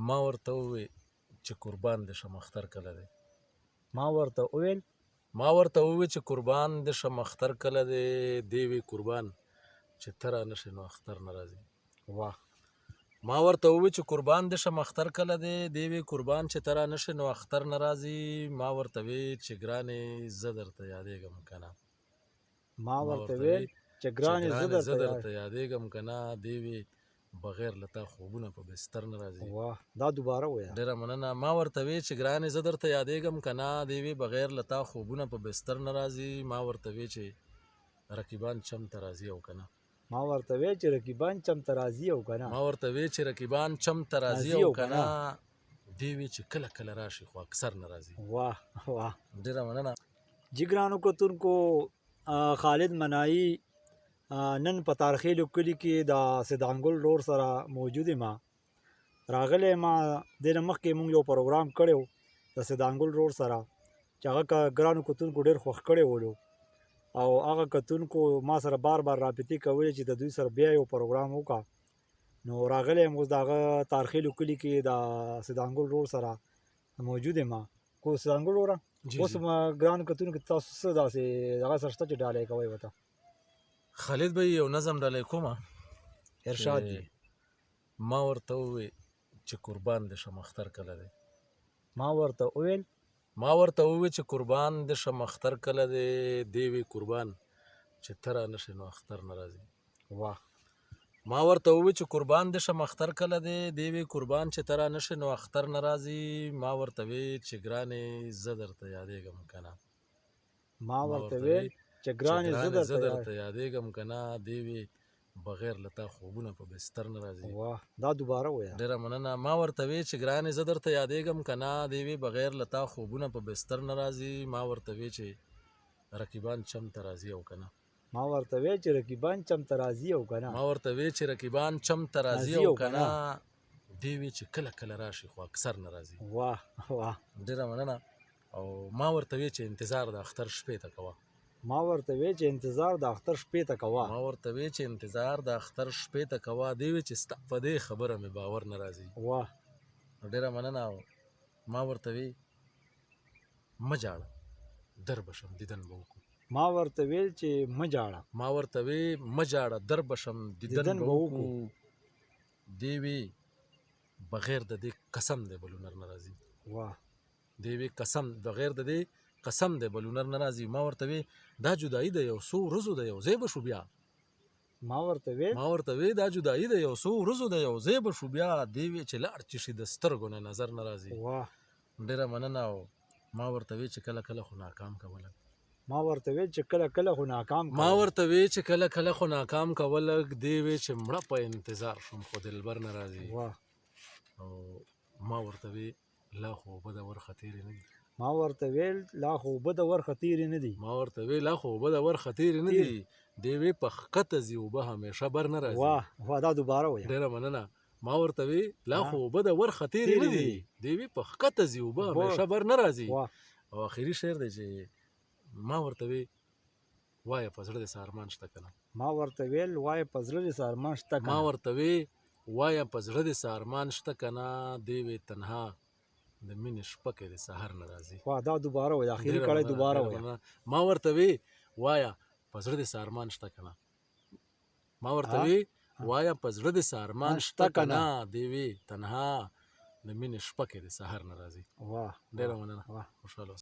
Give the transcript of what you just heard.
ما ورته ووې چې قربان دې شم اختر کله دی. ما ورته وویل چې قربان دې شم اختر کله دی. دی وی قربان چې ته را نشې نو اختر نه راځي. واه ما ورته ووې چې قربان دې شم اختر کله دی. دی وی قربان چې ته را نشې نو اختر نه راځي. ما ورته وی چې ګرانې زه درته یادېږم که نه. ما ورته ویل چې ګرانې زه درته یادېږم که نه. دی وی بغیر له تا خوبونه په بستر نه راځي. واه دا دوباره ووایه. ډېره مننه. ما ورته وی چې ګرانې زه درته یادېږم که نه. دی وی بغیر له تا خوبونه په بستر نه راځي. ما ورته وی چې رقیبان چم ته راځي او که نه. ما ورته ویل چې رقیبان چم ته راځي او که نه. ما ورته وی چې رقیبان چم ته راځي او که نه. دی وی چې کله کله راشي خو اکثر نه راځي. واه واه ډېره مننه. جی ګرانو کتونکو، خالد منایی نن په تارخیلو کلي کې د سیدانګل رور سره موجود یم. راغلی ما دې نه مخکې مونږ یو پروګرام کړی و د سیدانګل رور سره چې هغه ګرانو کتونکو ډېر خوښ کړی ولو او هغه کتونکو ما سره بار بار رابطې کولې چې د دوی سره بیا یو پروګرام وکړه. نو راغلی یم اوس د هغه تارخیلو کلي کې د سیدانګل رور سره موجود یم. کو سیدانګل روره اوس ګرانو کتونکو تاسو څه داسې هغه سره شته چې ډالۍ کوئ ورته؟ خالد بھائی یو نظم ډالۍ کومه. ارشاد دي. ما ورته ووې چې قربان دې شم اختر کله دی. ما ورته وویل چې قربان دې شم اختر کله دی. دی وی قربان چې ته را نشې نو اختر نه راځي. واه ما ورته ووې چې قربان دې شم اختر کله دی. دی وی قربان چې ته را نشې نو اختر نه راځي. ما ورته وی چې ګرانې زه درته یادېږم که نه. ما ورته ویل چې ګرانې زه درته یادېږم که نه. دی وی بغیر له تا خوبونه په بستر نه راځي. واه دا دوباره ووایه. ډېره مننه. ما ورته وی چې ګرانې زه درته یادېږم که نه. دی وی بغیر له تا خوبونه په بستر نه راځي. ما ورته وی چې رقیبان چم ته راځي او که نه. ما ورته ویل چې رقیبان چم ته راځي او که نه. دی وی چې کله کله راشي خو اکثر نه راځي. واه واه ډېره مننه. او ما ورته وی چې انتظار د اختر شپې ته کوه. ما ورته وی چې انتظار د اختر شپې ته کوه. دی وی چې ستا په دې خبره مې باور نه راځي. واه ډېره مننه. او ما ورته وی مه جاړه در به شم دیدن به وکړو. ما ورته ویل چې مه جاړه در به شم دیدن به وکړو. دی وی بغیر د دې قسم دی بلونر نه راځي. واه دی وی قسم بغیر د دې قسم دی بلونر نه راځي. ما ورته وی دا جدایي د یو څو ورځو د یو ځای به شو بیا. ما ورته وی دا جدایي د یو څو ورځو د یو ځای به شو بیا. دی وی چې لاړ چې شي د سترګو نه نظر نه راځي. واه ډېره مننه. او ما ورته وی چې کله کله خو ناکام کولک. ما ورته ویل چې کله کله خو ناکام کولک. دی وی چې مړه په انتظار شم خو دلبر نه راځي. واه او ما ورته وی لا خو اوبه د ورخه تېرې نه دي. ما ورته ویل لا خو اوبه د ورخه تېرې نه دي. دی وی په ښکته ځي اوبه همیشه بر نه راځي. واه دا دوباره وایه. ډېره مننه. ما ورته وی لا خو اوبه د ورخه تېرې نه دي. دی وی په ښکته ځي اوبه همیشه بر نه راځي. او آخري شعر دی چې ما ورته وی وایه په زړه دې څه ارمان شته که نه. ما ورته ویل وایه په زړه دې څه ارمان شته که نه. دی وی تنها د مینې شپه کې د سحر نه راځي. واه دا دوباره وایه. آخري کړی دوباره وایه. ما ورته وی وایه په زړه دې څه ارمان شته که نه. دی وی تنها د مینې شپه کې د سحر نه راځي. واه ډېره مننه. خوشحاله